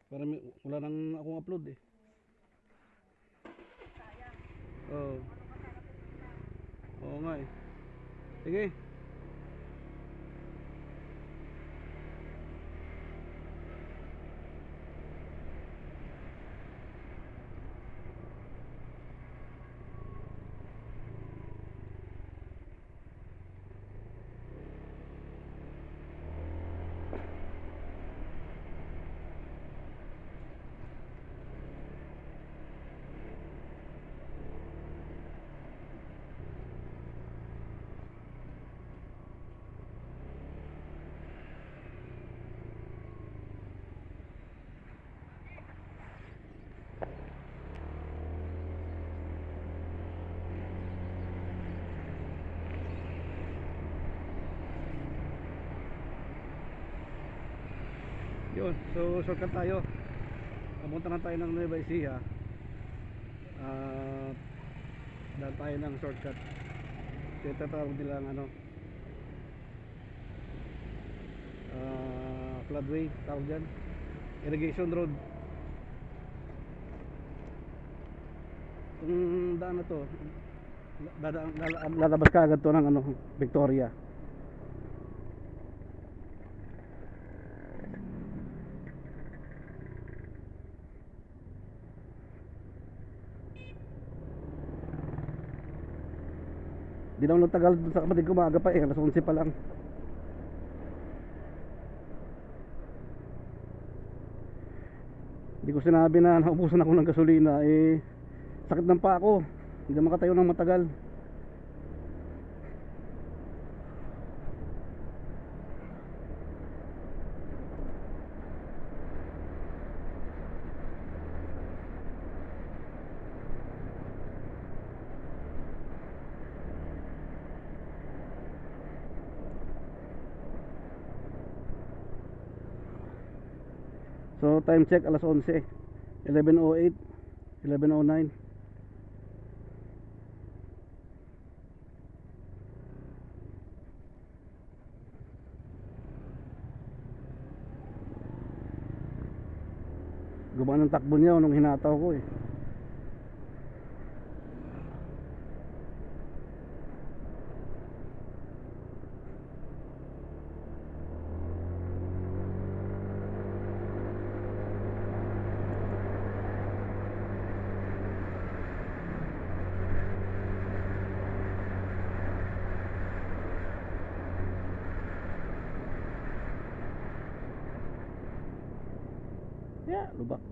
Para wala nang akong upload eh. Oo. Oo nga eh. Sige. Yun, so shortcut tayo. Papunta na tayo ng Nueva Ecija. Dahil tayo ng shortcut. So tatawag nilang ano, floodway tawag dyan, irrigation road. Itong daan na to, lalabas ka agad to ng ano, Victoria. Di naman nagtagal sa kapatid ko, maaga pa eh, alas 11 pa lang. Hindi ko sinabi na naubusan ako ng gasolina eh, sakit ng paa ko, hindi makatayo ng matagal. So time check alas 11, 11:08, 11:09. Gumaan ng takbo niya nung hinataw ko eh. Yeah, lubak.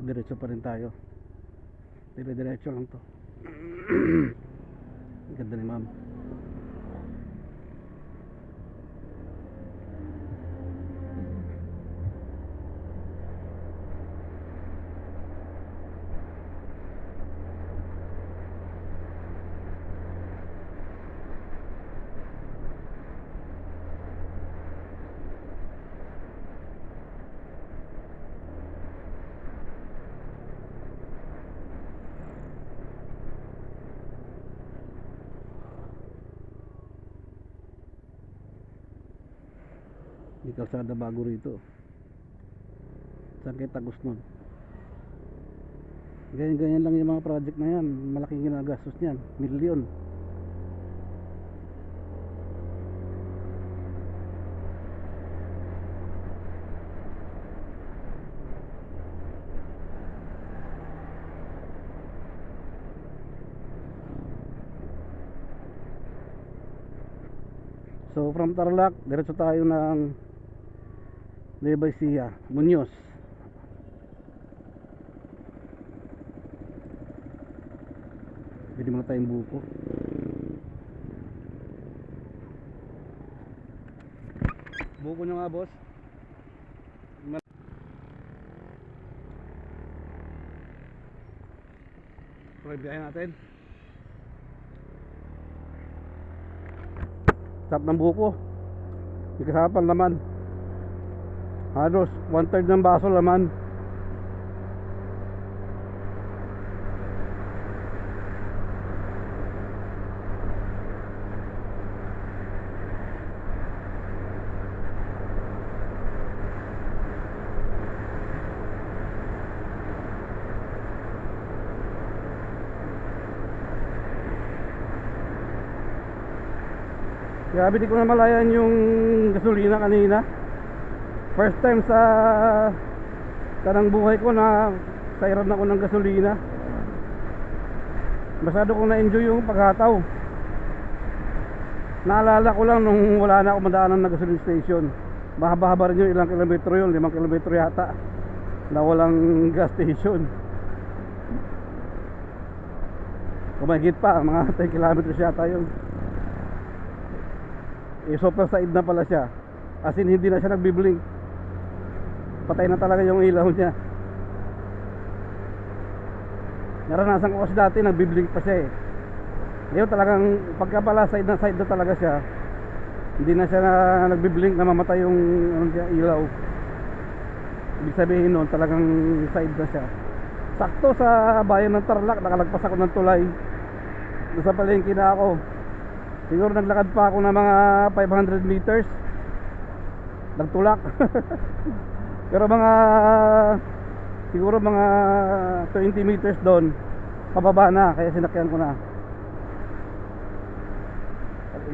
Diretso pa rin tayo, dire-diretso lang to. Ganda ni ma'am. May kalsada bago rito. Saan kayo tagos nun? Ganyan-ganyan lang yung mga project na yan. Malaking ginagastos niyan, milyon. So from Tarlac, diretso tayo ng Nueva Ecija, Muñoz. Bili muna tayong buko. Buko nyo nga, boss. Okay, biyahe natin. Sarap ng buko. May kasama pang laman. Halos 1/3 ng baso laman. Grabe, di ko na malayan yung gasolina kanina. First time sa tanang buhay ko na sairan ako ng gasolina. Masyado kong na-enjoy yung paghataw. Naalala ko lang nung wala na ako madaanan na gasoline station. Mahaba-haba rin yun, ilang kilometro yun, 5 kilometro yata, na walang gas station. Kumahigit pa, mga 10 kilometros yata yun. Super side na pala siya. As in, hindi na siya nagbiblink. Patay na talaga yung ilaw niya. Naranasan ko kasi dati nagbiblink pa siya eh. Ngayon talagang pagka pala side na talaga siya, hindi na siya nagbiblink, namamatay yung ilaw. Ibig sabihin nun talagang side na siya. Sakto sa bayan ng Tarlac, nakalagpas ako ng tulay. Nasa palengke na ako. Siguro naglakad pa ako ng mga 500 meters. Nagtulak. Pero siguro mga 20 meters doon, pababa na, kaya sinakyan ko na.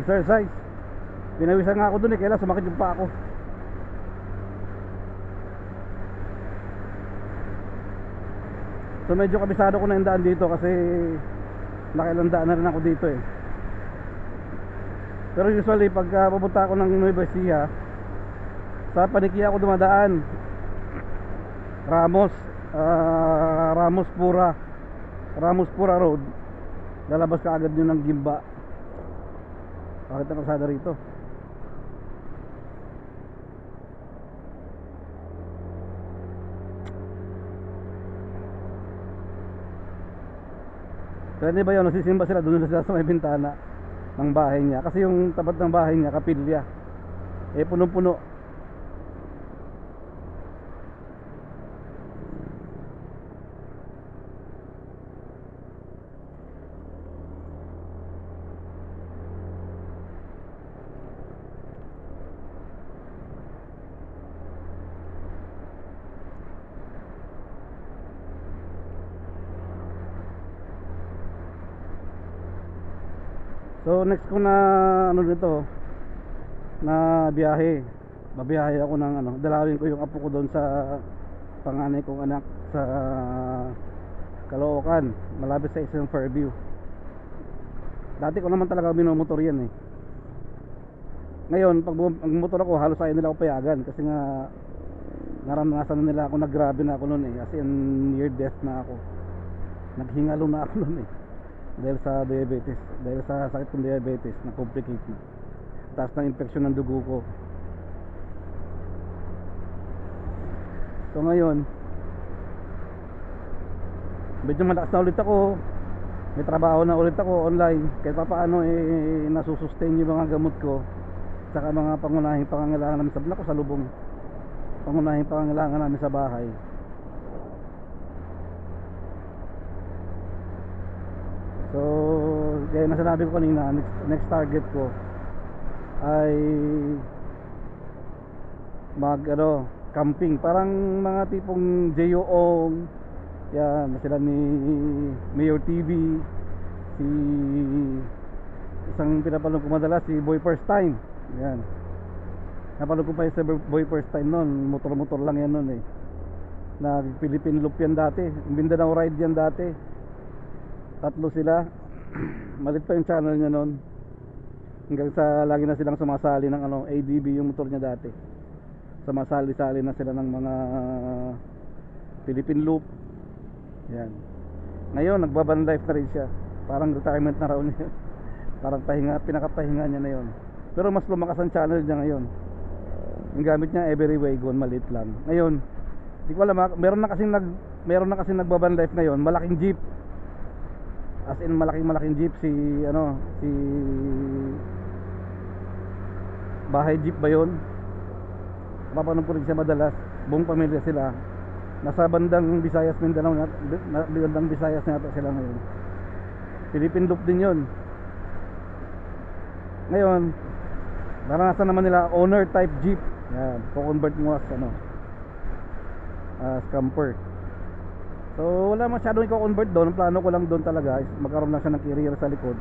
Exercise. Pinawisan nga ako doon eh, kailan sumakit yung pa ako. So medyo kabisado ko na yung daan dito kasi nakailang daan na rin ako dito eh. Pero usually pag pupunta ako ng Nueva Ecija, sa Panikia ako dumadaan. Ramos Pura Road. Lalabas ka agad yun ng Gimba. Bakit ang kalsada rito? Pwede ba yun? Nasisimba sila doon sila sa may bintana ng bahay niya, kasi yung tapat ng bahay niya kapilya eh punong-puno. So next ko na dito na biyahe, babiyahe ako ng dalawin ko yung apo ko doon sa panganay kong anak sa Caloocan, malapit sa isang Fairview. Dati ko naman talaga binomotor yan eh. Ngayon pag motor ako, halos ayaw nila ako payagan kasi nga naranasan na nila ako, naggrabe na ako noon eh, as in near death na ako, naghingalo na ako noon eh, dahil sa diabetes, dahil sa sakit ng diabetes na complicate na, taas ng infection ng dugo ko. So ngayon medyo malakas na ulit ako, may trabaho na ulit ako online, kahit pa paano eh nasusustain yung mga gamot ko saka mga pangunahing pangangailangan namin sa ko sa lubong, pangunahing pangangailangan namin sa bahay. So, gaya na sinabi ko kanina, next target ko ay camping, parang mga tipong J.O.Ong, yan, sila ni Mayor TV, si isang pinapanood ko madalas, si Boy First Time, yan, napanood ko pa yung si Boy First Time noon, motor lang yan noon eh, nag Philippine Loop yan dati, Mindanao Ride yan dati. Tatlo sila. Malit pa yung channel niya noon. Hanggang sa lagi na silang sumasali ng ano, ADB yung motor niya dati. Sumasali-sali na sila ng mga Philippine Loop. Yan. Ngayon nagbaban life na rin siya. Parang retirement na raw niya. Parang pahinga, pinakapahinga niya na yon. Pero mas lumakas ang channel niya ngayon. Yung gamit niya every wagon, maliit lang. Ngayon, di ko alam, meron na kasing nagbaban life ngayon, malaking jeep. As in malaking jeep si bahay jeep ba yun? Papanood ko rin siya madalas. Buong pamilya sila. Nasa bandang Visayas, Mindanao na, bandang Visayas na sila ngayon. Philippine Loop din yun. Ngayon, naranasan naman nila owner type jeep. Yan, co-convert mo as camper. So wala masyadong i-convert doon. Ang plano ko lang doon talaga is magkaroon lang siya ng carrier sa likod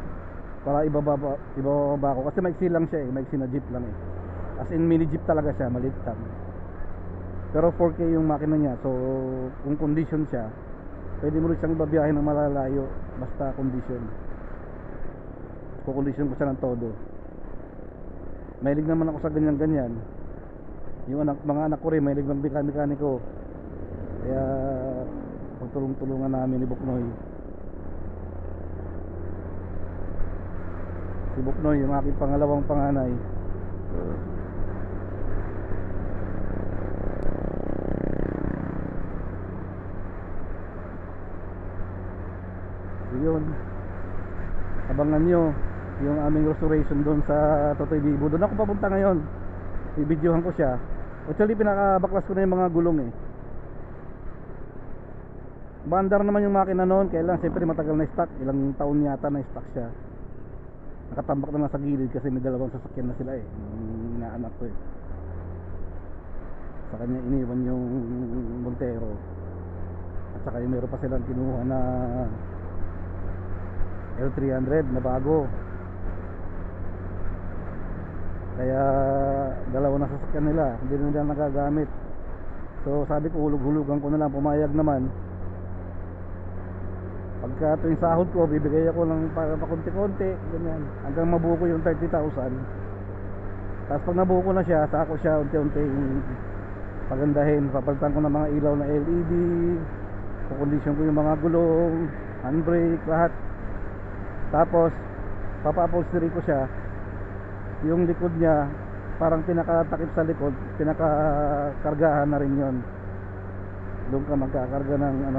para ibababa ko. Kasi maiksi lang siya maiksi na jeep lang As in mini jeep talaga siya, maliit lang. Pero 4K yung makina niya. So kung condition siya, pwede mo rin siyang babiyahin ng malalayo. Basta condition. Kukondisyon ko siya ng todo. Mahilig naman ako sa ganyan-ganyan. Yung mga anak ko rin mahilig ng mekaniko. Kaya pagtulong-tulungan namin ni Buknoy. Si Buknoy, yung aking pangalawang panganay. So yun, abangan nyo yung aming restoration doon sa Totoy Bibo. Doon ako papunta ngayon. I-videohan ko siya. Actually pinakabaklas ko na yung mga gulong Bandar naman yung makina noon. Kaya lang siyempre matagal na stock. Ilang taon yata na stock siya. Nakatambak na lang sa gilid kasi may dalawang sasakyan na sila Inaanak ko Sa kanya iniwan yung Montero. At saka yung meron pa silang kinuha na L300 na bago. Kaya dalawa na sasakyan nila, hindi na nila nagagamit. So sabi ko hulug-hulugan ko na lang, pumayag naman. Pagka tuwing sahod ko, bibigay ako ng para pakunti-kunti, ganyan, hanggang mabuko yung 30,000. Tapos pag nabuko na siya, saka ko siya unti-unti pagandahin. Papalitan ko ng mga ilaw na LED, kukondisyon ko yung mga gulong, handbrake, lahat. Tapos papa-upholstery ko siya. Yung likod niya parang pinakatakip sa likod, pinakakargahan na rin yon. Doon ka magkakarga ng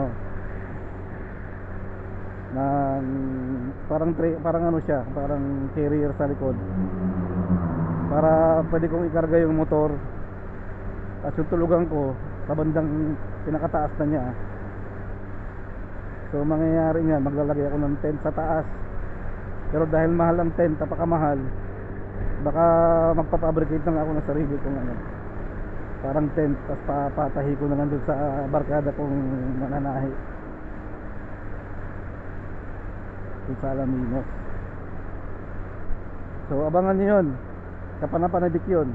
ng parang siya, parang carrier sa likod, para pwede kong ikarga yung motor. At yung tulugan ko sa bandang pinakataas na niya. So mangyayari nga, maglalagay ako ng tent sa taas. Pero dahil mahal ang tent, napakamahal, baka magpapabricate lang ako ng sarili kong parang tent, tapos papatahi ko na lang doon sa barkada kong mananahi doon sa Alaminos. So abangan nyo yun, kapanapanabik yun.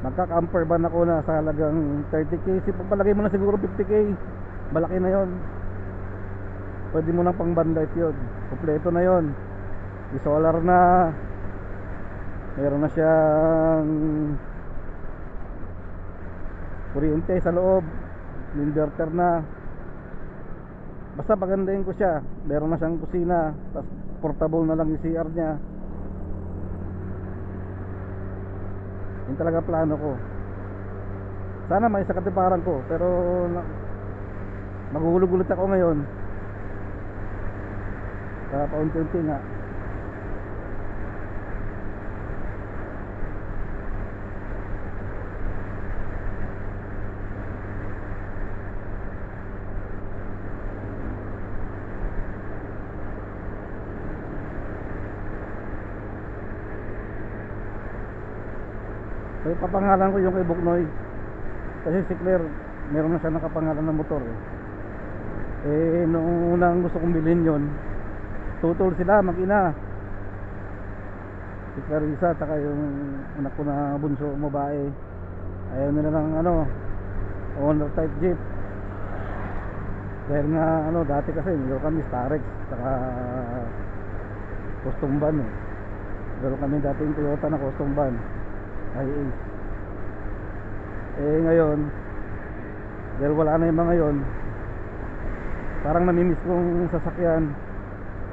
Magka-camper van ako na sa halagang 30k. Palagay mo na siguro 50k, malaki na yon. Pwede mo nang pang van life yun. Kompleto na yon. I-solar na, meron na siyang kuryente sa loob, inverter na. Basta pagandahin ko siya. Meron na siyang kusina, tapos portable na lang yung CR niya. Yun talaga plano ko. Sana may sa katiparan ko, pero maguhulog ulit ako ngayon. Kaya paunti-unti nga. So ipapangalan ko yung kay Buknoy. Kasi si Claire, meron na siya nakapangalan ng motor nung unang gusto kong bilhin yun, tutol sila mag-ina. Si Clarissa at saka yung anak ko na bunso babae, ayaw nila ng owner type jeep. Dahil nga dati kasi meron kami Starex saka custom van Meron kami dating Toyota na custom van, IA. Eh ngayon, dahil wala na yung mga yon, parang namimiss kong sasakyan.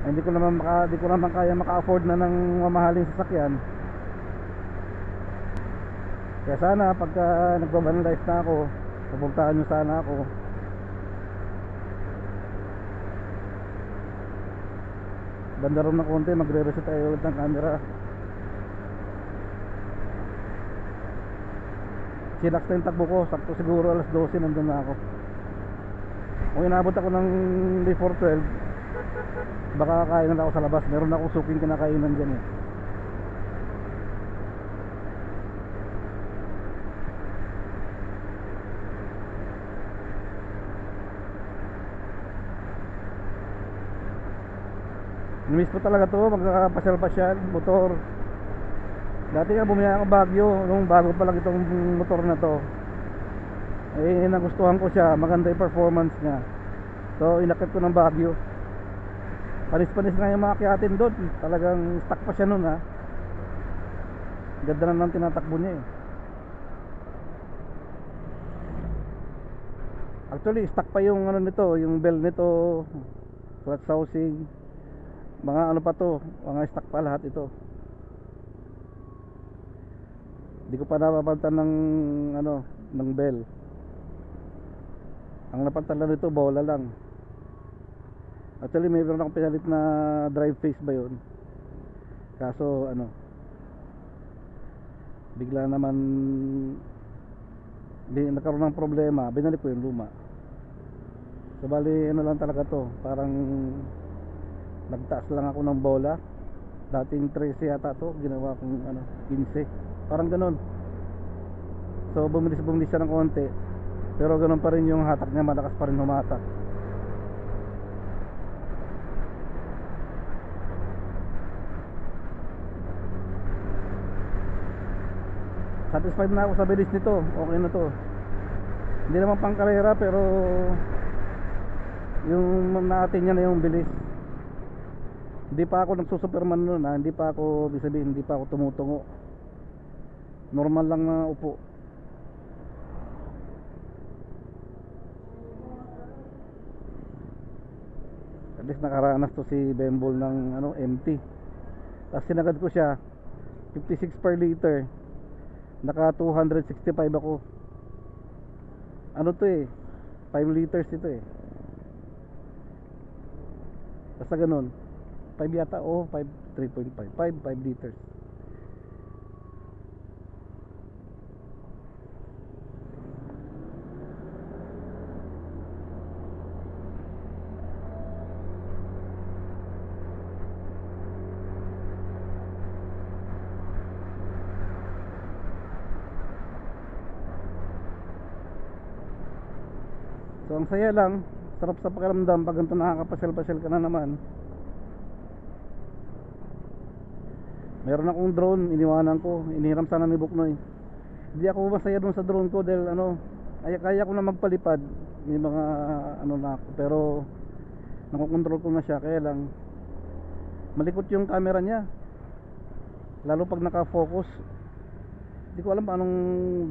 Hindi ko naman kaya maka-afford na ng mamahaling sasakyan. Kaya sana pagka nagbaban life na ako, pupuntahan nyo sana ako. Banda rin ng konti, magre-reset tayo ulit ng camera. Chillax na yung takbo ko, sakto siguro alas 12 nandun na ako. Kung inabot ako ng before 12, baka kakain na ako sa labas. Meron akong suking kinakainan dyan eh. Namiss ko talaga to, magkakapasyal-pasyal, motor. Dati nga bumili ako Baguio, nung bago pa lang itong motor na to. Eh nagustuhan ko siya, maganda yung performance niya. So inakit ko ng Baguio. Panis-panis nga yung mga kiyatin doon. Talagang stuck pa siya nun ha. Ganda na ng tinatakbo niya eh. Actually stuck pa yung ano nito, yung bell nito, clutch housing, mga ano pa to, mga stuck pa lahat ito. Hindi ko pa napapalitan ng ano, ng bell. Ang napalitan lang nito bola lang. Actually mayroon akong pinalit na drive face ba yun, kaso ano, bigla naman nagkaroon ng problema, binalik ko yung luma. So bali ano lang talaga to, parang nagtaas lang ako ng bola. Dating 13 yata to, ginawa kong ano, 15, parang ganun. So bumilis siya ng konti, pero ganun pa rin yung hatak niya, malakas pa rin humatak. Satisfied na ako sa bilis nito, okay na to. Hindi naman pang karera, pero yung natin niya na yung bilis. Hindi pa ako nagsusuperman nun ha. Hindi pa ako, ibig sabihin, hindi pa ako tumutungo. Normal lang na upo. At least nakaranas to si Bembol ng ano, empty. Tapos sinagad ko siya 56 per liter. Naka 265 ako. Ano to eh, 5 liters ito eh. Basta ganun, 5 yata o 5, 3.5, 5 liters. So ang saya lang, sarap sa pakiramdam pag ganito nakakapasyal-pasyal ka na naman. Meron akong drone, iniwanan ko, inihiram sana ni Buknoy. Hindi ako masaya dun sa drone ko dahil ano, kaya ko na magpalipad, may mga ano na ako, pero nakokontrol ko na siya. Kaya lang malikot yung camera niya, lalo pag naka-focus. Hindi ko alam anong,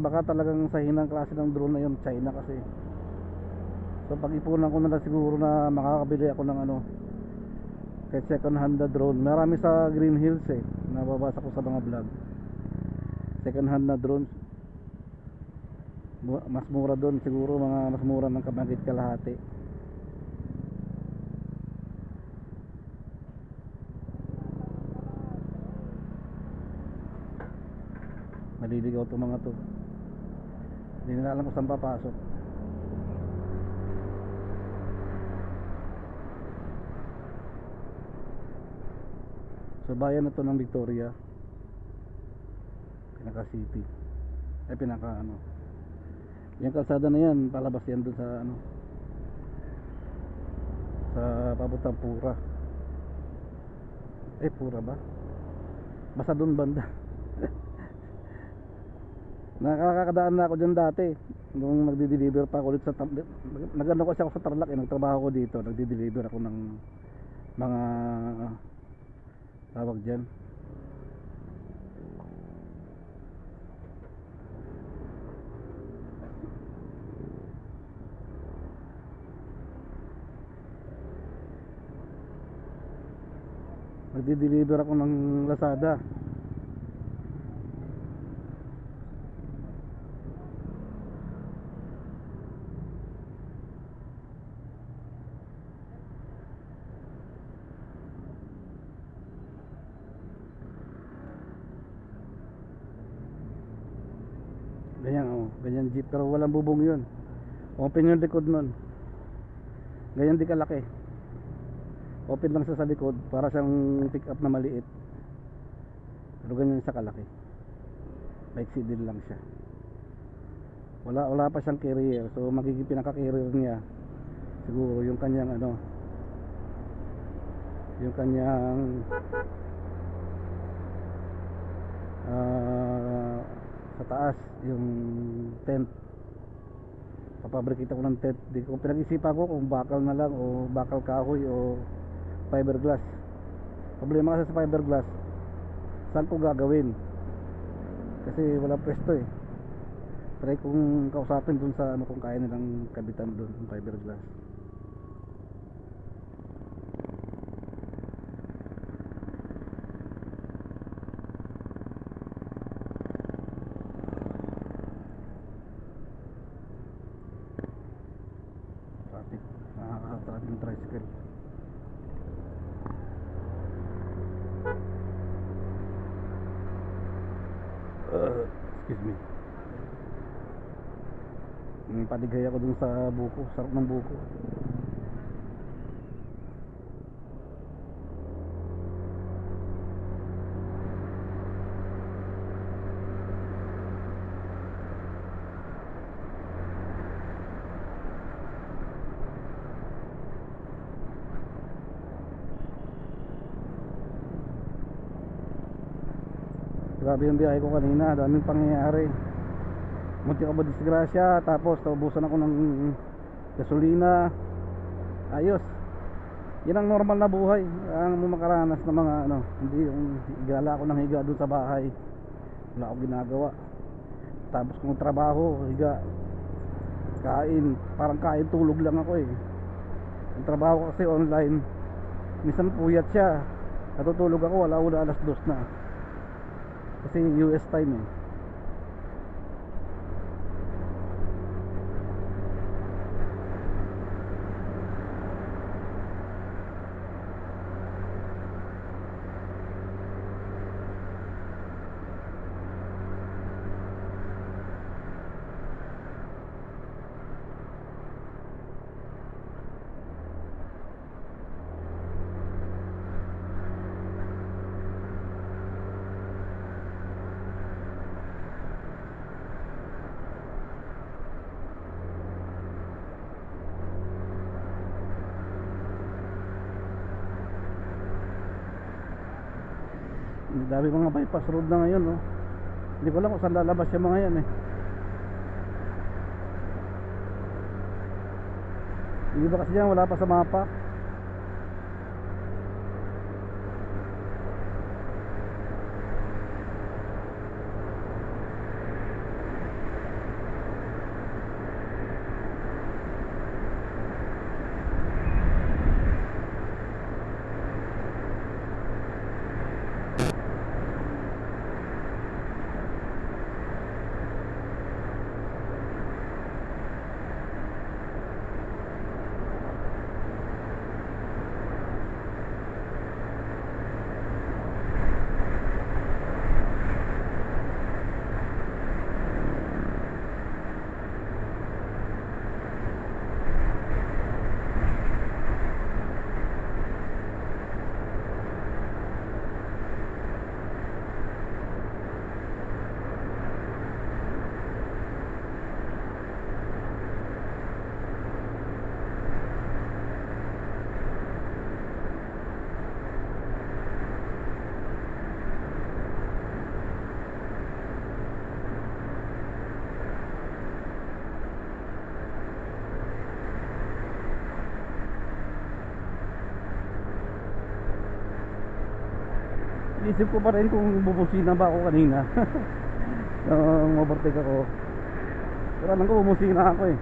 baka talagang sa hinang klase ng drone na yun, China kasi. So pag-ipunan ko na lang siguro na makakabili ako ng ano, kahit second hand na drone. Marami sa Green Hills eh, nababasa ko sa mga vlog. Second hand na drone, mas mura doon siguro, mga mas mura ng kamagit kalahati. Maliligaw to mga to, hindi na alam kung saan papasok. Sa bayan na to ng Victoria, pinaka city, ay pinaka ano, yung kalsada na yan, palabas yan dun sa ano, sa papuntang Pura. Pura ba? Basta dun banda. Nakakadaan na ako dyan dati nung nagdi-deliver pa ako ulit sa nagano kasi ako sa Tarlac, nagtrabaho ko dito, nagdi-deliver ako ng mga tawag dyan, Magdi-deliver ako ng Lazada. Ganyan, oh, ganyan jeep, pero walang bubong yun. Open yung likod nun. Ganyan di kalaki. Open lang siya sa likod, para siyang pick up na maliit. Pero ganyan siya kalaki. Maiksi din lang siya. Wala pa siyang carrier. So magiging pinaka-carrier niya siguro yung kanyang ano, yung kanyang sa taas, yung tent. Papabricate ako ng tent. Di ko pinag-isipan ko kung bakal na lang o bakal kahoy o fiberglass. Problema kasi sa fiberglass, saan ko gagawin? Kasi wala pwesto eh. Try kong kausapin dun sa ano, kung kaya nilang kabitan dun yung fiberglass. Traffic, nakaka-traffic yung tricycle. Excuse me. Padigay ako dun sa buko, sarap ng buko. Grabe yung biyahe ko kanina, daming pangyayari. Muntik ako disgrasya, tapos naubusan ako ng gasolina. Ayos. Yan ang normal na buhay. Ang makaranas ng mga ano, hindi yung higala ako ng higa doon sa bahay. Wala akong ginagawa. Tapos kung trabaho, higa, kain, parang kain, tulog lang ako eh. Ang trabaho ko kasi online, minsan puyat siya. Natutulog ako, wala 2:00 na. Kasi US time eh. Dami mga bypass road na ngayon, no? Hindi ko alam kung saan lalabas yung mga yan eh. Yung iba kasi yan wala pa sa mapa. Isip ko pa rin kung bubusina ba ako kanina. Nung overtake ako. Pero alam ko bumusina ako eh.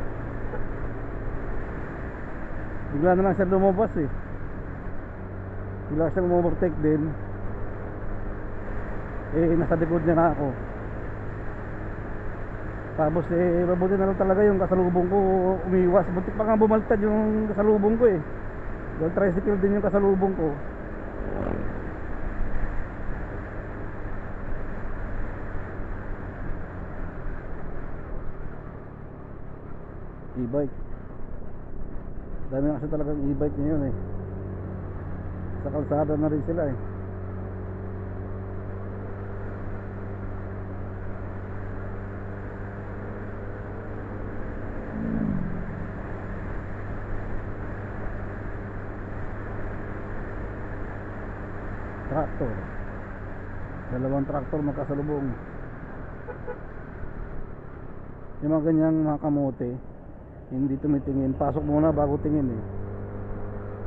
Bigla na lang siya lumabas eh. bigla siyang overtake din. Nasa likod niya na ako. Tapos mabuti na lang talaga yung kasalubong ko umiwas. Buti pa nga bumaltad yung kasalubong ko Yung tricycle din yung kasalubong ko. E-bike. Dami kasi talagang e-bike ngayon Sa kalsada na rin sila Traktor. Dalawang traktor magkasalubong. Yung mga ganyang mga kamote, hindi tumitingin, pasok muna bago tingin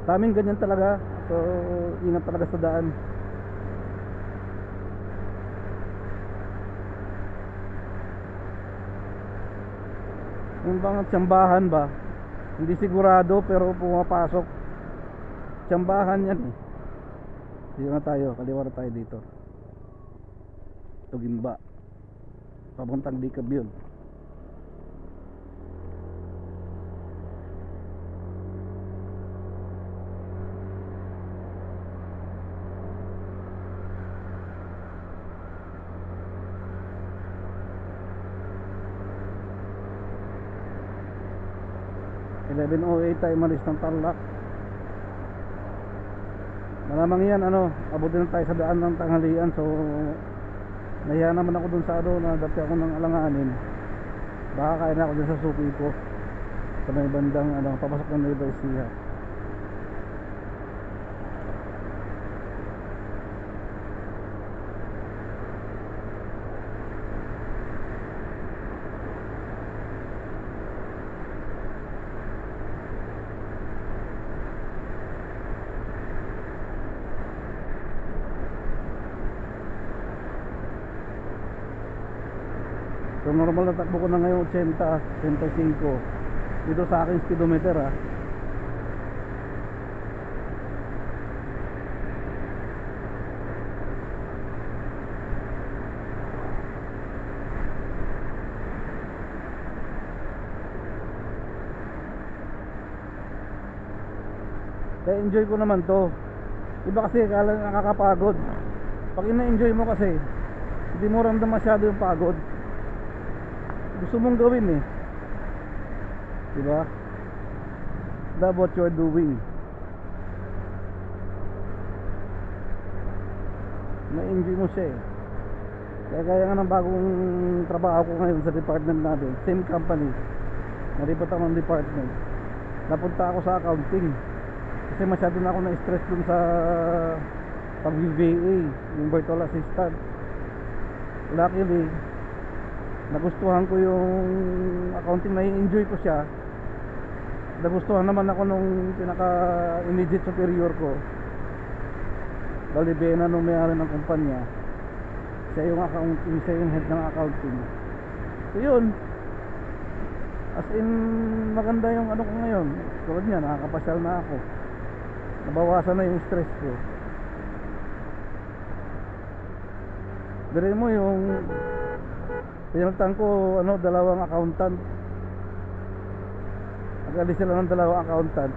daming ganyan talaga. So ingat talaga sa daan. Yung bang tsambahan ba, hindi sigurado pero pumapasok. Tsambahan yan dito na tayo, kaliwa na tayo dito. Tugimba papuntang Dicab yun. .08 tayo malis ng Tarlac. Malamang yan abutin na tayo sa daan ng tanghalian. So nahiya naman ako dun sa na dati ako ng alanganin. Baka kain ako dun sa suki ko sa may bandang papasok ng Nueva Ecija. So normal na takbo ko na ngayon 80, 85 dito sa aking speedometer Kaya enjoy ko naman to. Iba kasi kala nakakapagod. Pag ina-enjoy mo kasi hindi mo ramdam masyado yung pagod. Gusto mong gawin diba? Love what you're doing. Na-enjoy mo siya kaya nga ng bagong trabaho ko ngayon sa department natin, same company, nalipat ako ng department, napunta ako sa accounting kasi masyado na ako na-stress dun sa pag-VA, yung virtual assistant. Luckily nagustuhan ko yung accounting, na-enjoy ko siya. Nagustuhan naman ako nung pinaka-immediate superior ko, Balibena, nung may-ari ng kumpanya. Siya yung accounting, siya yung head ng accounting. So yun, as in maganda yung ko ngayon. Tulad niya, nakakapasyal na ako, nabawasan na yung stress ko. Dali mo yung pinuntan ko dalawang accountant. Nag-alis sila ng dalawang accountant.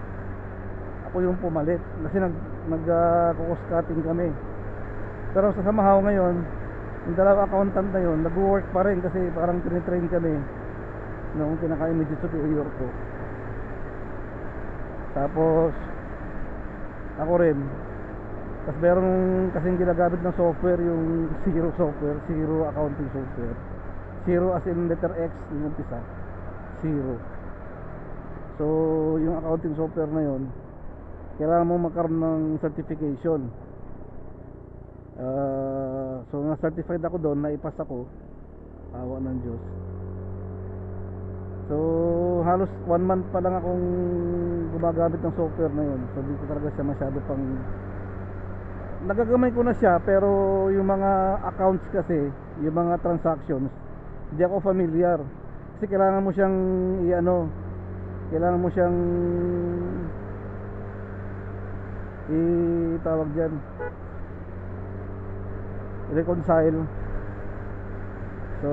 Ako yung pumalit kasi nag-cost cutting kami. Pero sa Samahaw ngayon, yung dalawang accountant na yun nag-work pa rin kasi parang tinitrain kami nung pinaka-immediate superior ko. Tapos ako rin. Tapos meron kasing ginagamit ng software, yung Xero software, Xero accounting software. Xero as in letter X yung umpisa, Xero. So yung accounting software na yun, kailangan mo magkaroon ng certification. So na-certified ako doon, naipas ako, awa ng Diyos. So halos 1 month pa lang akong gumagamit ng software na yun. So di ko talaga siya masyado pang, nagagamay ko na siya, pero yung mga accounts kasi, yung mga transactions, hindi ako familiar. Kasi kailangan mo siyang kailangan mo siyang tawag dyan, reconcile. So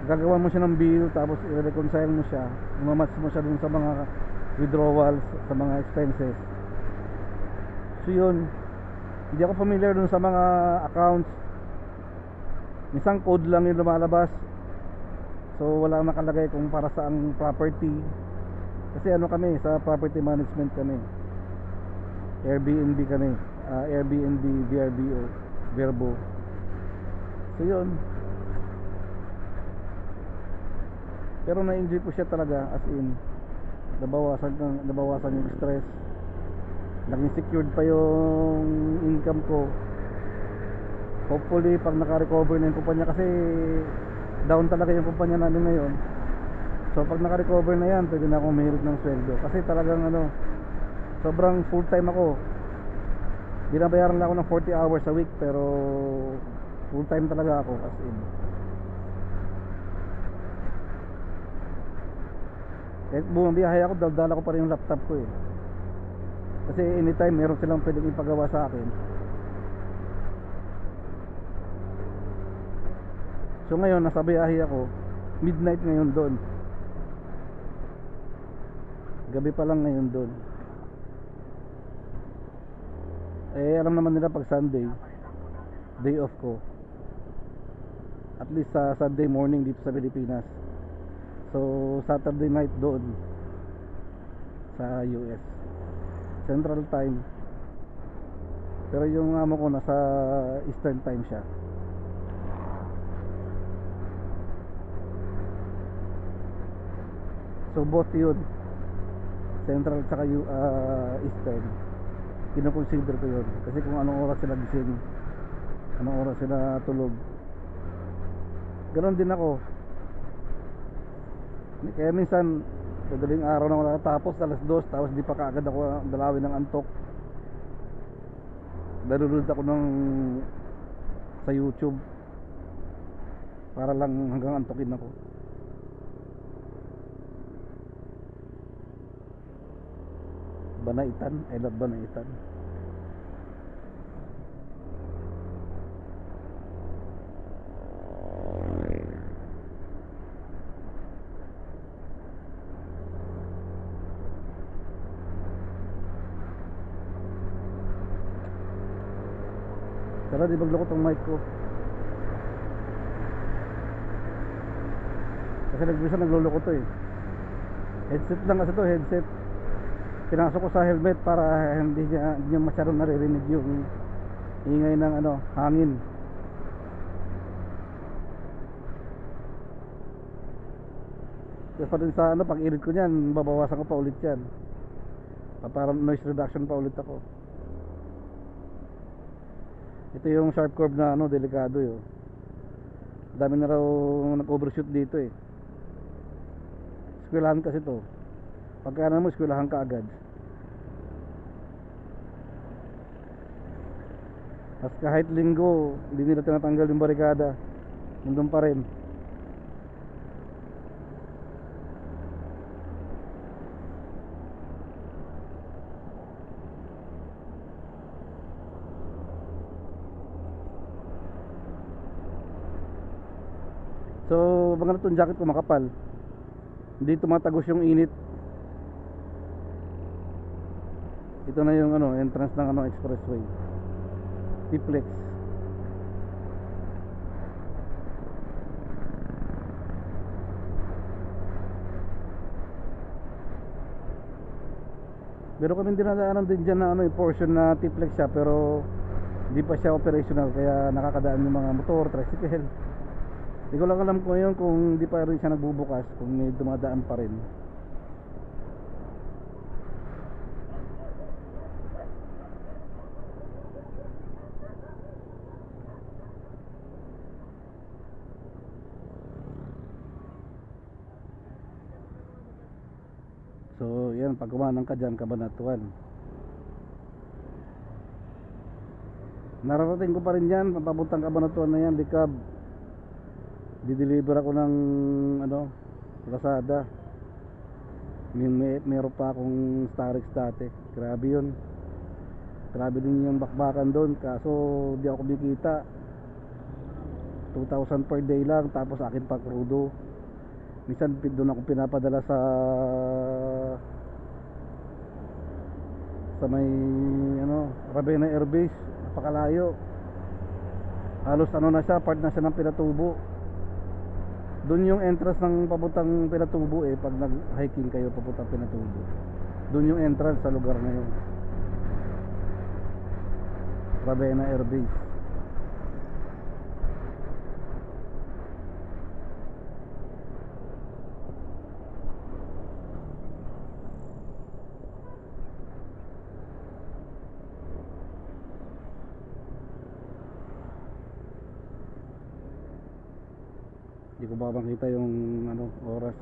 gagawan mo siya ng bill, tapos i-reconcile mo siya, imamatch mo siya dun sa mga withdrawals, sa mga expenses. So yun, hindi ako familiar dun sa mga accounts. Isang code lang yung lumalabas, so wala nakalagay kung para saang property. Kasi ano kami, sa property management kami, Airbnb kami, Airbnb, VRBO, Verbo. So yun, pero na-enjoy ko siya talaga, as in nabawasan yung stress, naging secured pa yung income ko. Hopefully pag naka-recover na yung kumpanya, kasi down talaga yung kumpanya namin ngayon. So pag naka-recover na yan, pwede na akong mahirit ng sweldo, kasi talagang sobrang full time ako. Binabayaran lang ako ng 40 hours a week, pero full time talaga ako, as in. Kahit bumabiyahe ako, dala ko pa rin yung laptop ko eh. Kasi anytime meron silang pwedeng ipagawa sa akin. So ngayon, nasa biyahe ako, midnight ngayon doon, gabi pa lang ngayon doon. Alam naman nila pag Sunday, day off ko. At least sa Sunday morning dito sa Pilipinas. So Saturday night doon sa US, Central Time. Pero yung amo ko nasa Eastern Time siya. So both yun, Central at Eastern, kinoconsider ko yun. Kasi kung anong oras sila gising, anong oras sila tulog, ganon din ako. Kaya minsan madaling araw na wala tapos, alas 2, tapos di pa kaagad ako dalawin ng antok. Nanonood ako sa YouTube para lang hanggang antokin ako. Banaitan, I love Banaitan. Tara, di maglukot ang mic ko. Kasi naglulukot to eh. Headset lang kasi to, headset. Pinasok ko sa helmet para hindi niya masyadong naririnig yung ingay ng hangin. Kasi pa rin sa pag irid ko niyan, babawasan ko pa ulit yan. Para noise reduction pa ulit ako. Ito yung sharp curve na delikado yun. Dami na raw nag-overshoot dito eh. Eskwelahan kasi to. Pagka mo, eskwelahan ka agad. At kahit linggo, hindi nila tinatanggal yung barikada, nandun pa rin. So maganda itong jacket ko, makapal, hindi tumatagos yung init. Ito na yung entrance ng expressway, T-Flex. Pero kami dinadaanan din dyan na portion na T-Flex siya, pero hindi pa siya operational, kaya nakakadaan yung mga motor, tricycle. Hindi ko lang alam kung yun, kung hindi pa rin siya nagbubukas, kung may dumadaan pa rin. So yan, pag kumanang ka dyan, Cabanatuan. Nararating ko pa rin yan, papuntang Cabanatuan na yan, Likab. Dideliver ako ng Lazada. Meron pa akong Starix dati. Grabe yun. traveling yung bakbakan doon, kaso di ako kumikita. 2,000 per day lang, tapos akin pa krudo. Minsan doon ako pinapadala sa may Ravenna Air Base, napakalayo. Halos na siya, part na siya ng Pinatubo. Doon yung entrance ng papuntang Pinatubo pag nag-hiking kayo papuntang Pinatubo. Doon yung entrance sa lugar na yun. Ravenna Air Base. Hindi ko ba makita yung oras.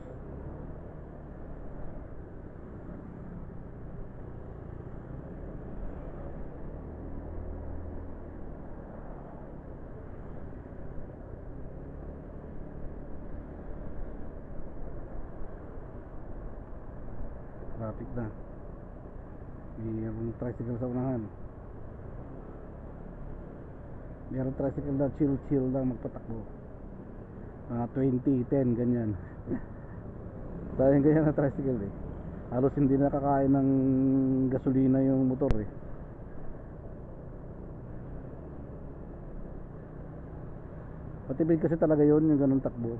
Traffic na. Mayroong tricycle sa unahan. Mayroong tricycle na chill lang magpatakbo. 20, 10 ganyan. Dahil ganyan na tricycle halos hindi nakakain ng gasolina yung motor Matibid kasi talaga yun yung ganun takbo.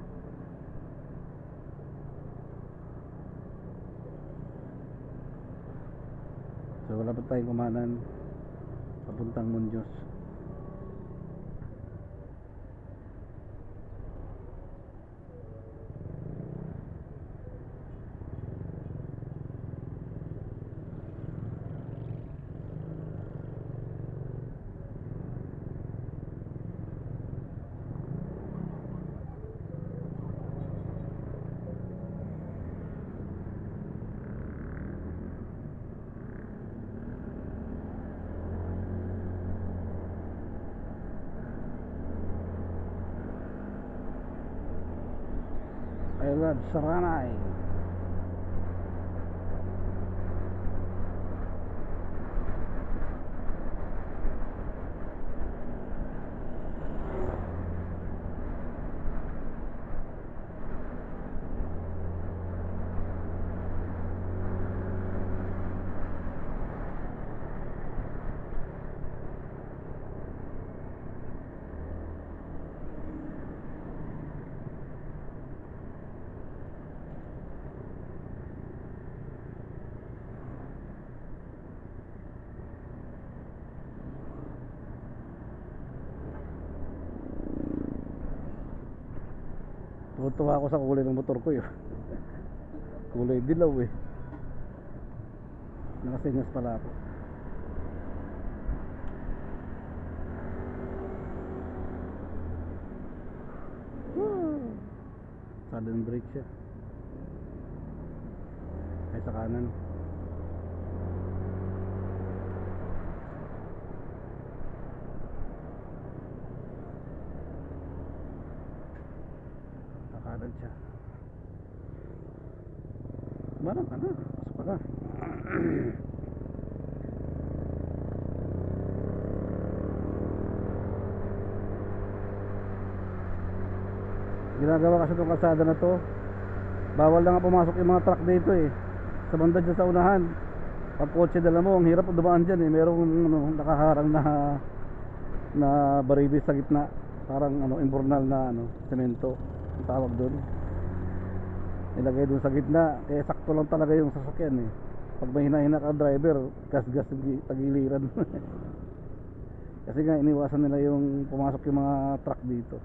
So wala pa tayong kumanan papuntang Muñoz. I love Saranay. Tuwa ako sa kulay ng motor ko kulay dilaw Nakasenyas pala ako. Sudden brake siya ay sa kanan. Kanan siya. Marang ka na. Pasok ka na. Ginagawa kasi itong kalsada na to, bawal na nga pumasok yung mga truck dito sa banda dyan sa unahan. Pag kotse dala mo, ang hirap dumaan dyan merong nakaharang na baribis sa gitna. Parang imbornal na semento ang tawag doon, nilagay doon sa gitna, kaya sakto lang talaga yung sasakyan pag may hina-hina ka driver, gas-gas tagiliran. Kasi nga iniwasan nila yung pumasok yung mga truck dito.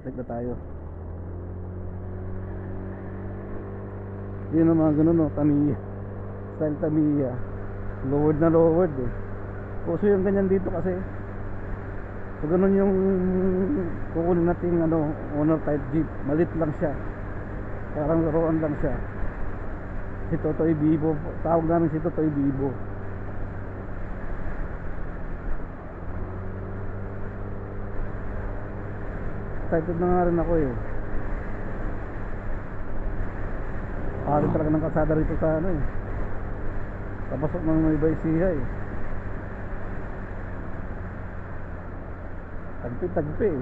Take na tayo. Yun ang mga ganun Tamiya, style Tamiya, lowered na lowered Puso yung ganyan dito kasi. So ganun yung kukunin natin owner type jeep. Malit lang siya, parang laruan lang siya. Si Totoy Bibo, tawag namin si Totoy Bibo. Excited na nga rin ako Pari talaga ng kalsada rito sa Papasok ng Nueva Ecija eh. Tagpi eh.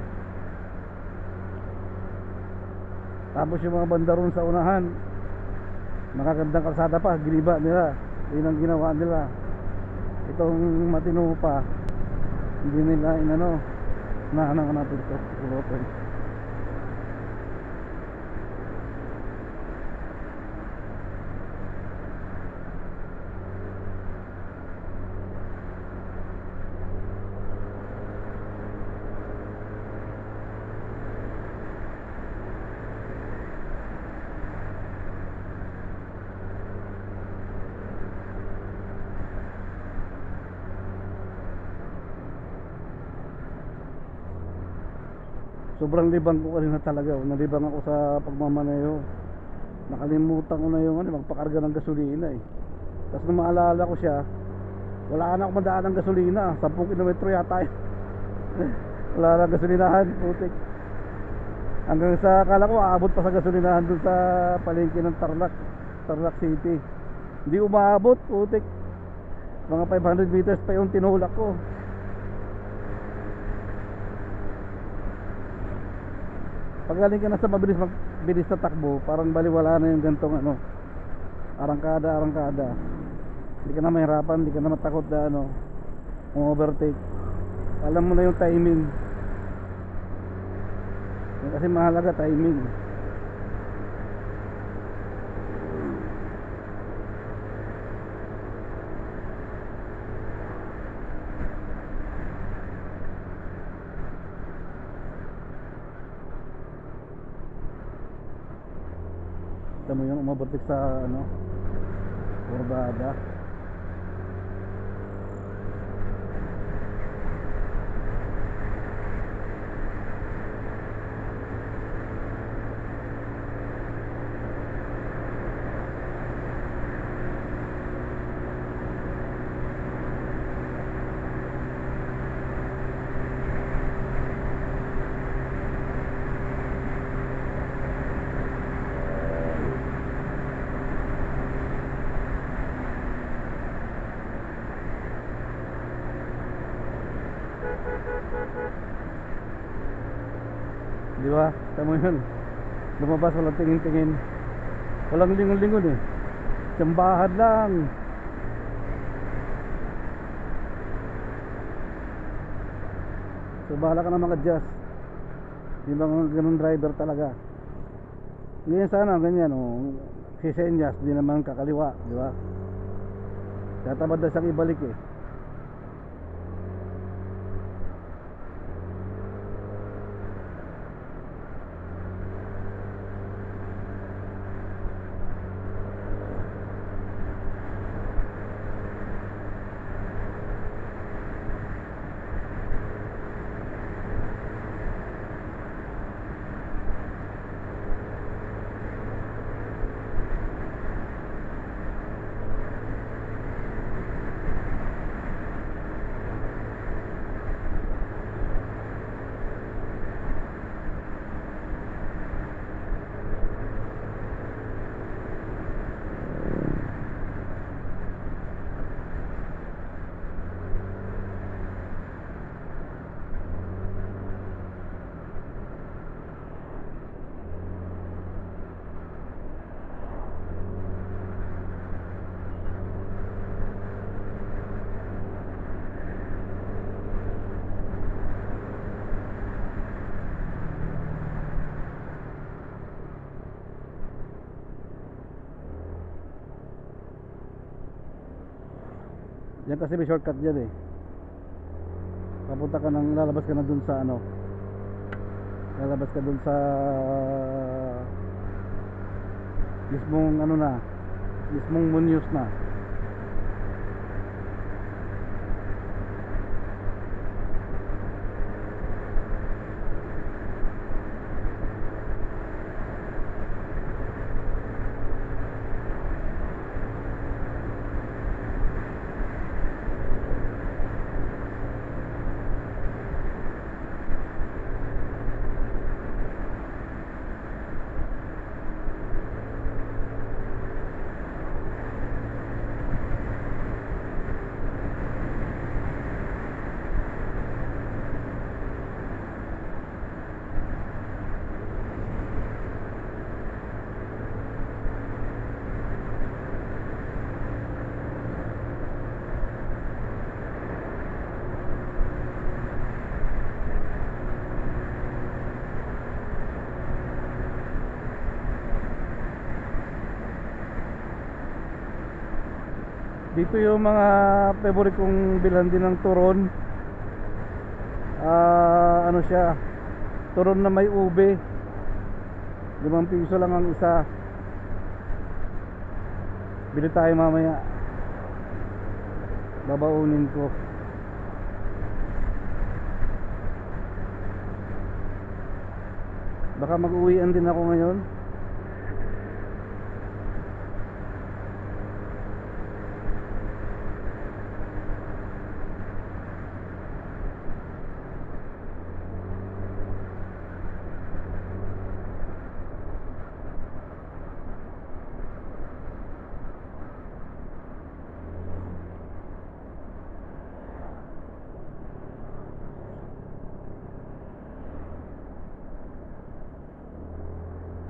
Tapos yung mga banda ron sa unahan, makagandang kalsada pa, giniba nila. Yun ang ginawa nila. Itong matino pa, hindi nila inano, nahanang natin ito, ulotin. Sobrang libang ko kanina talaga. Nalibang ako sa pagmamaneho. Nakalimutan ko na yung magpakarga ng gasolina eh. Tapos nung maalala ko siya, wala na ako madaan ng gasolina. 10 kilometro yata yun. Wala na gasolinahan, putik. Hanggang sa akala ko aabot pa sa gasolinahan dun sa palengke ng Tarlac City. Hindi umaabot, putik. Mga 500 meters pa yung tinulak ko. Pagaling ka na sa mabilis na takbo, parang baliwala na yung gantong arangkada. Hindi ka na mahirapan, hindi ka na matakot na overtake. Alam mo na yung timing. Kasi mahalaga timing. Kita mo yun, umabatik sa kurbada. Di ba? Tama yun. Lumabas, walang tingin-tingin. Walang lingon-lingon eh. Tsambahan lang. So bahala ka na mag-adjust. Di ba ganun driver talaga? Ngayon sana ganyan sisenyas, di naman kakaliwa. Di ba? Tatamad na siyang ibalik eh. Yan kasi may shortcut dyan eh. Papunta ka ng, lalabas ka na dun sa lalabas ka dun sa mismong mismong Muñoz na. Dito yung mga favorite kong bilhan din ng turon. Ano siya, turon na may ube, 5 piso lang ang isa. Bili tayo mamaya, babaunin ko. Baka mag-uwian din ako ngayon.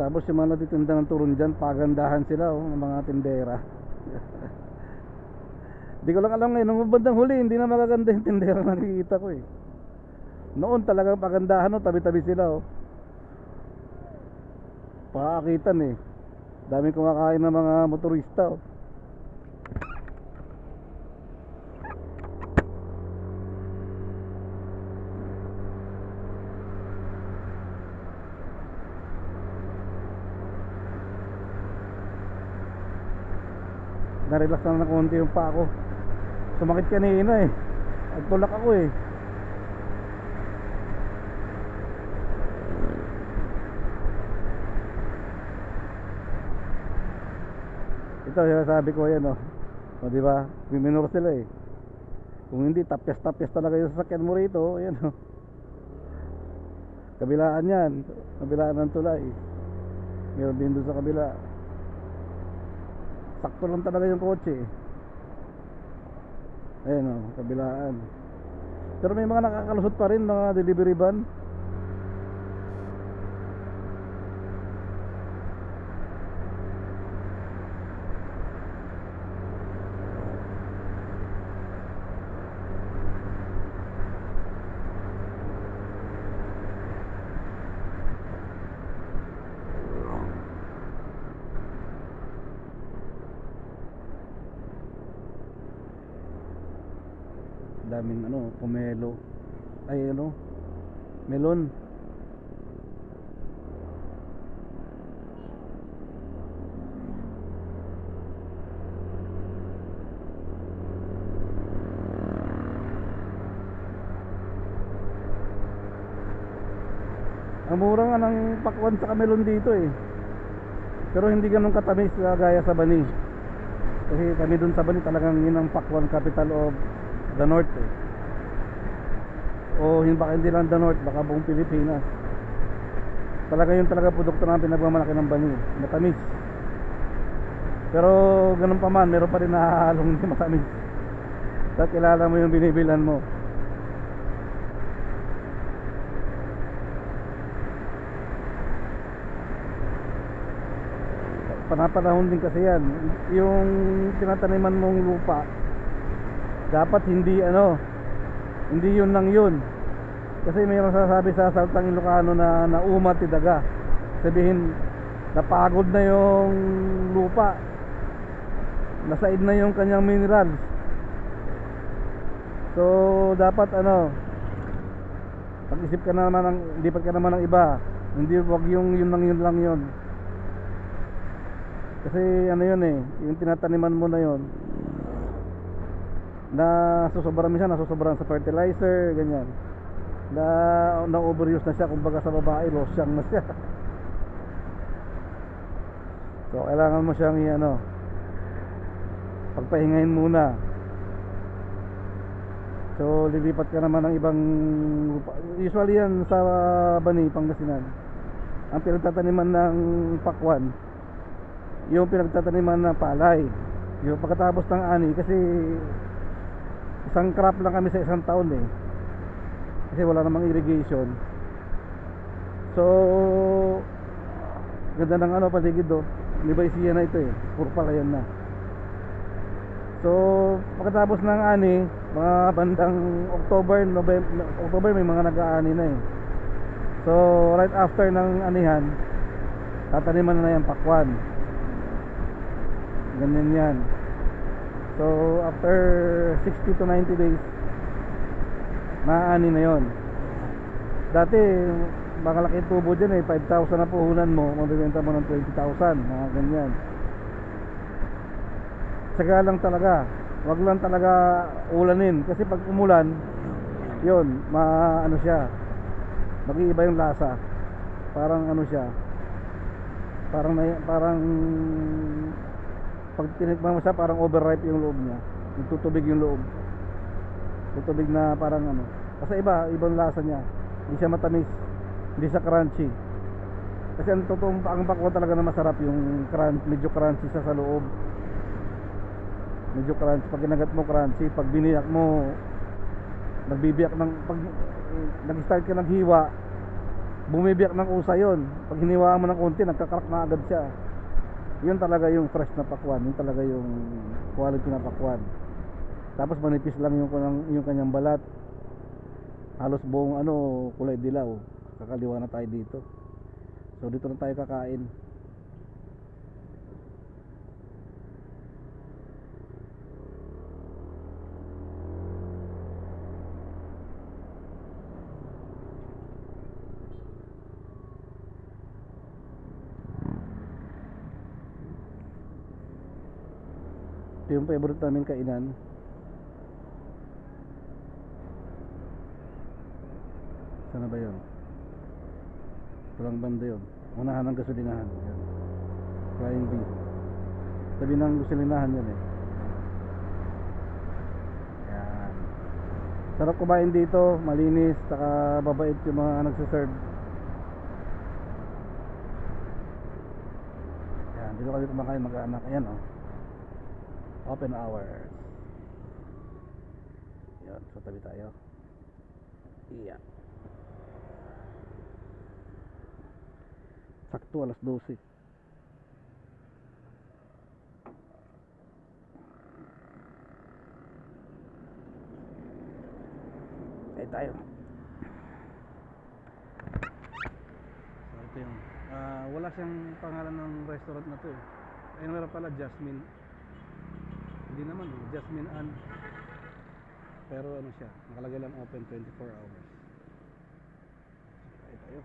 Tapos yung mga natitinda ng turon dyan, pagandahan sila ng mga tindera. Di ko lang alam ngayon, nung bandang huli hindi na magaganda yung tindera na nakikita ko eh. Noon talagang pagandahan, tabi-tabi sila Paakitan eh. Daming kumakain ng mga motorista Na-relax na konti yung pa ako. Sumakit kanina eh. Nagtulak ako eh. Ito sabi ko yan di ba? Minor sila eh. Kung hindi tapyas-tapyas talaga yung sasakyan mo rito, ayan kabilaan yan. Kabilaan ng tulay. Meron din doon sa kabila. Sakto lang talaga yung kotse Ayan kabilaan. Pero may mga nakakalusot pa rin, mga delivery van. Daming pomelo. Ay melon. Ang mura nga ng pakwan sa melon dito eh. Pero hindi ganun katamis gaya sa Bani. Kasi kami dun sa Bani talagang yun ang pakwan, capital of the North eh. O baka hindi lang the North, baka buong Pilipinas. Talaga yun talaga produkto namin pinagmamalaki ng Bani, matamis. Pero ganun pa man, meron pa rin nahahalong hindi matamis. At kilala mo yung binibilan mo. Panapanahon din kasi yan. Yung tinataniman mong lupa, dapat hindi hindi yun lang yun. Kasi mayroong sasabi sa salitang Ilocano na nauma tidaga. Sabihin napagod na yung lupa, nasaid na yung kanyang minerals. So dapat pag-isip ka naman lipat ka naman ng iba. Hindi wag yung yun lang yun. Kasi yun eh, yung tinataniman mo na yun, nasusobrahan sa fertilizer, ganyan. Na overuse na siya, kumbaga sa babae, losyang na siya. So kailangan mo siyang pagpahingahin muna. So lilipat ka naman ng ibang lupa. Usually yan sa Bani, Pangasinan. Ang pinagtataniman ng pakwan, yung pinagtataniman ng palay. Yung pagkatapos ng ani, kasi isang crop lang kami sa isang taon eh, kasi wala namang irrigation. So ganda ng paligid Libaisia na ito eh, puro palayan na. So pagkatapos ng ani, mga bandang October, November, October may mga nag-aani na eh. So right after ng anihan, tataniman na yung pakwan. Ganyan yan. So after 60 to 90 days, maaani na yon. Dati makalaki tubo dyan eh, 5,000 na puhunan mo, mabibenta mo ng 20,000, mga ganyan. Tsaga lang talaga, wag lang talaga ulanin, kasi pag umulan yun, ano siya, mag-iiba yung lasa. Parang ano siya, parang pag tinikman mo siya, parang overripe yung loob niya, tutubig yung loob, tutubig na parang ano, kasi ibang lasa niya, hindi siya matamis, hindi siya crunchy. Kasi ang totoong ang pakwan talaga na masarap yung medyo crunchy siya sa loob, medyo crunchy. Pag kinagat mo crunchy, pag biniyak mo nagbibiyak ng, pag nag-start ka ng hiwa, bumibiyak ng usa yon. Pag hiniwaan mo ng konti, nagkakrak na agad siya. Yun talaga yung fresh na pakwan, yun talaga yung quality na pakwan. Tapos manipis lang yung kanyang balat, halos buong kulay dilaw. Kakaliwa na tayo dito, so dito na tayo kakain. Ito yung favorite namin kainan. Sana ba yun? Tulang banda yun, unahan ng gasolinahan. Yan, Flying V, tabi ng gasolinahan yan eh. Yan, sarap kumain dito, malinis, saka babait yung mga nagsiserve. Yan, dito kami kumakain mag-anak. Ayan oh, open hours. Yan, so tabi tayo. Iya, sakto alas 12. Ay tayo. So ito yung wala siyang pangalan ng restaurant na to eh. Ayun, meron pala Jasmine. Hindi naman eh, Jasmine Ann. Pero ano siya, nakalagay lang open 24 hours. Ay tayo.